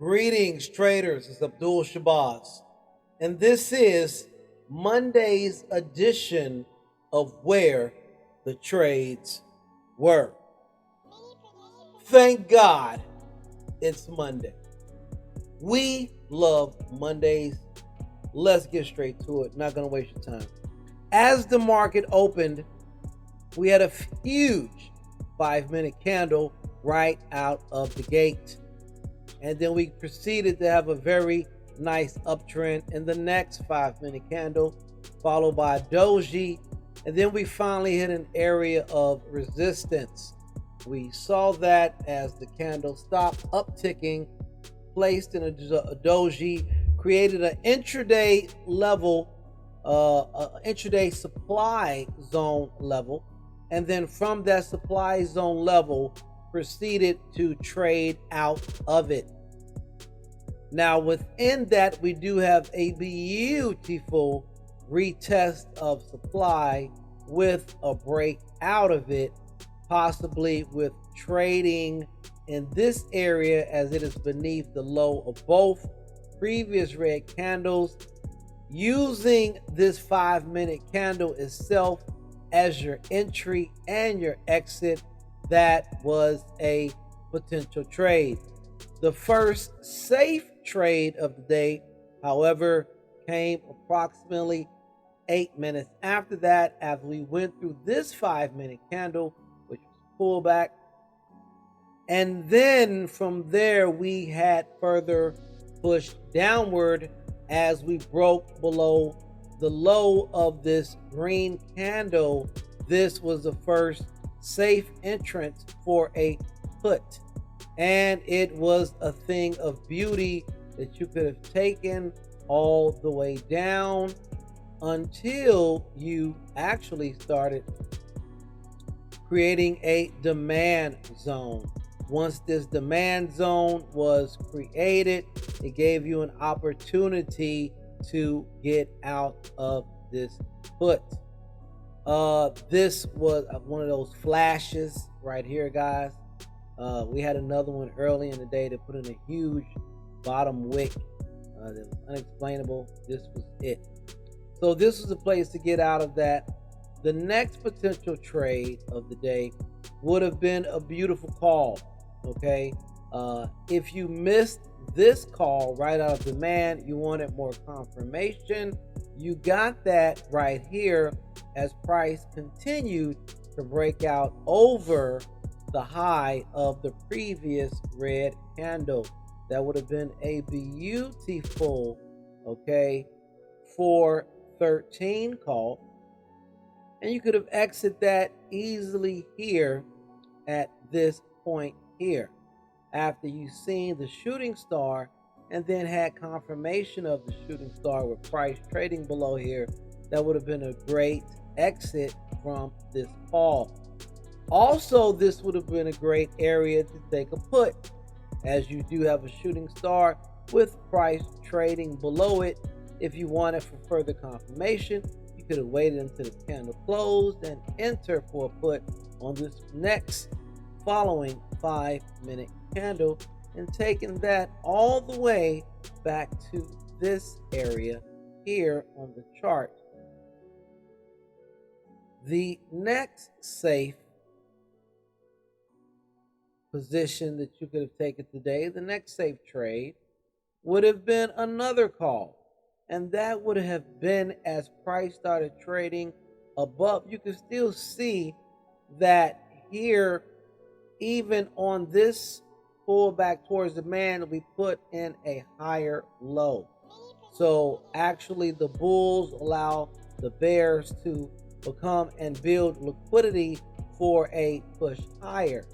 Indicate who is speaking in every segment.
Speaker 1: Greetings, traders. It's Abdul Shabazz, and this is Monday's edition of Where the Trades Were. Thank God it's Monday. We love Mondays. Let's get straight to it. Not going to waste your time. As the market opened, we had a huge 5-minute candle right out of the gate. And then we proceeded to have a very nice uptrend in the next 5-minute candle, followed by a doji. And then we finally hit an area of resistance. We saw that as the candle stopped upticking, placed in a doji, created an intraday level, intraday supply zone level. And then from that supply zone level, proceeded to trade out of it. Now within that, we do have a beautiful retest of supply with a break out of it, possibly with trading in this area as it is beneath the low of both previous red candles, using this 5-minute candle itself as your entry and your exit. That was a potential trade. The first safe trade of the day, however, came approximately 8 minutes after that, as we went through this 5-minute candle, which was pullback. And then from there, we had further pushed downward as we broke below the low of this green candle. This was the first safe entrance for a put, and it was a thing of beauty that you could have taken all the way down until you actually started creating a demand zone. Once this demand zone was created, it gave you an opportunity to get out of this put. This was one of those flashes right here, guys. We had another one early in the day that put in a huge bottom wick that was unexplainable. This was it. So this was a place to get out of that. The next potential trade of the day would have been a beautiful call. Okay, if you missed this call right out of demand, you wanted more confirmation. You got that right here as price continued to break out over the high of the previous red candle. That would have been a beautiful, 413 call. And you could have exited that easily here at this point here, after you seen the shooting star and then had confirmation of the shooting star with price trading below here. That would have been a great exit from this call. Also, this would have been a great area to take a put, as you do have a shooting star with price trading below it. If you wanted for further confirmation, you could have waited until the candle closed and enter for a put on this next following 5-minute candle, and taking that all the way back to this area here on the chart. The next safe position that you could have taken today, the next safe trade, would have been another call, and that would have been as price started trading above. You can still see that here, even on this pullback towards demand, we put in a higher low. So actually the bulls allow the bears to become and build liquidity for a push higher.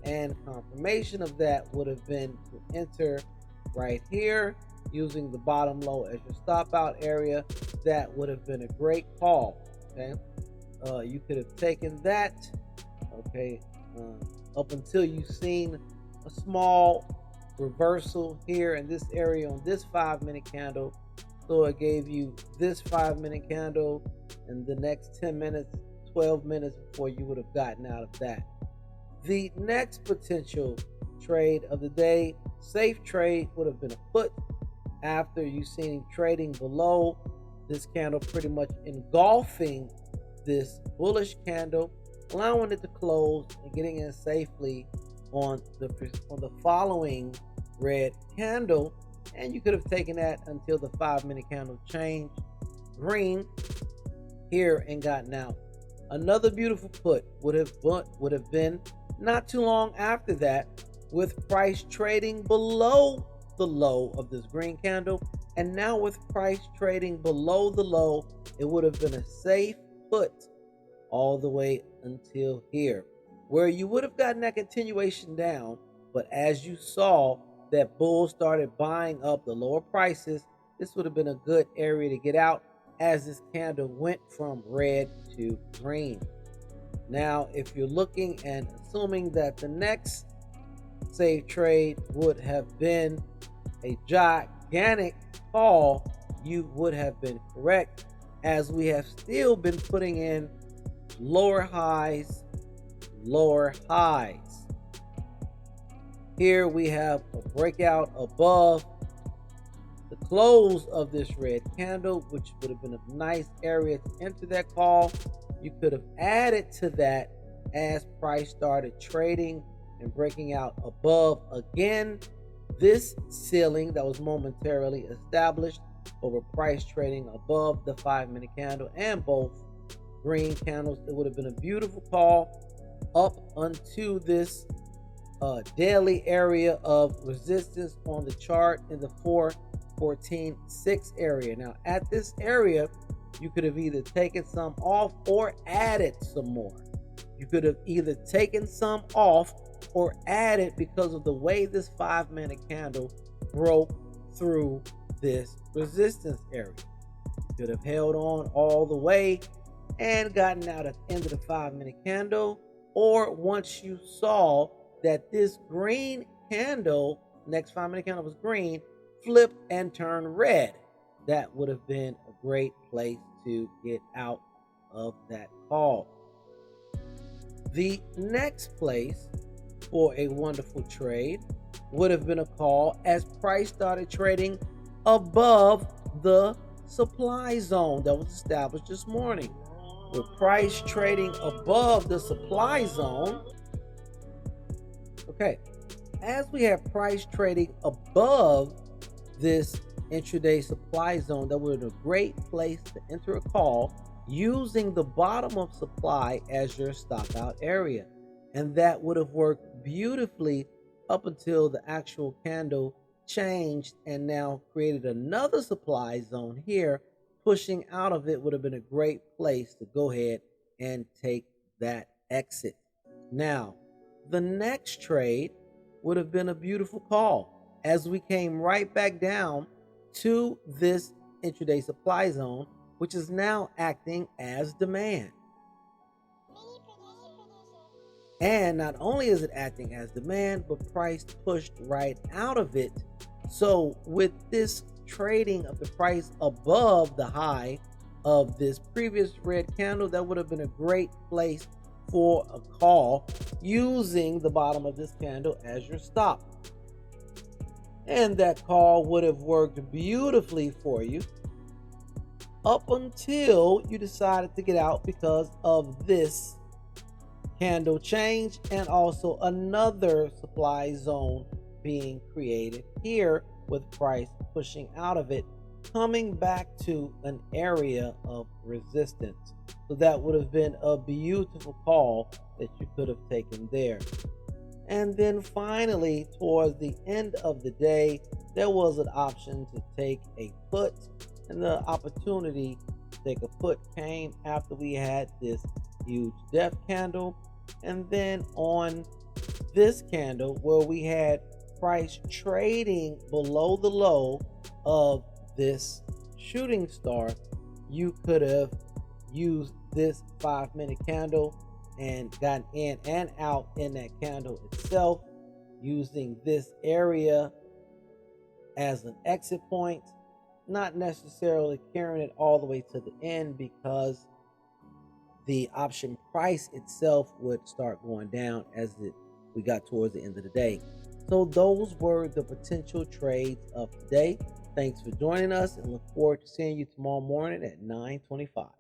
Speaker 1: And confirmation of that would have been to enter right here using the bottom low as your stop out area. That would have been a great call. You could have taken that up until you've seen a small reversal here in this area on this 5-minute candle. So it gave you this 5-minute candle and the next 10 minutes, 12 minutes before you would have gotten out of that. The next potential trade of the day. Safe trade would have been a put after you seen him trading below this candle, pretty much engulfing this bullish candle, allowing it to close and getting in safely on the following red candle. And you could have taken that until the 5-minute candle changed green here and gotten out. Another beautiful put would have been not too long after that, with price trading below the low of this green candle. And now with price trading below the low, it would have been a safe put all the way until here, where you would have gotten that continuation down. But as you saw that bull started buying up the lower prices, this would have been a good area to get out as this candle went from red to green. Now, if you're looking and assuming that the next safe trade would have been a gigantic call, you would have been correct, as we have still been putting in lower highs. Here we have a breakout above the close of this red candle, which would have been a nice area to enter that call. You could have added to that as price started trading and breaking out above again this ceiling that was momentarily established over price trading above the 5-minute candle and both green candles. It would have been a beautiful call up onto this daily area of resistance on the chart in the 414.6 area. Now at this area, you could have either taken some off or added some more. You could have either taken some off or added because of the way this 5-minute candle broke through this resistance area. You could have held on all the way and gotten out at the end of the 5-minute candle, or once you saw that this green candle, next 5-minute candle was green, flipped and turned red, that would have been a great place to get out of that call. The next place for a wonderful trade would have been a call as price started trading above the supply zone that was established this morning. With price trading above the supply zone, okay, as we have price trading above this intraday supply zone, that would be a great place to enter a call using the bottom of supply as your stop out area. And that would have worked beautifully up until the actual candle changed and now created another supply zone here. Pushing out of it would have been a great place to go ahead and take that exit. Now, the next trade would have been a beautiful call as we came right back down to this intraday supply zone, which is now acting as demand. And not only is it acting as demand, but price pushed right out of it. So with this trading of the price above the high of this previous red candle, that would have been a great place for a call using the bottom of this candle as your stop. And that call would have worked beautifully for you up until you decided to get out because of this candle change and also another supply zone being created here with price pushing out of it, coming back to an area of resistance. So that would have been a beautiful call that you could have taken there. And then finally, towards the end of the day, there was an option to take a put, and the opportunity to take a put came after we had this huge death candle. And then on this candle where we had price trading below the low of this shooting star, you could have used this 5-minute candle and gotten in and out in that candle itself, using this area as an exit point, not necessarily carrying it all the way to the end, because the option price itself would start going down as we got towards the end of the day. So those were the potential trades of today. Thanks for joining us and look forward to seeing you tomorrow morning at 9:25.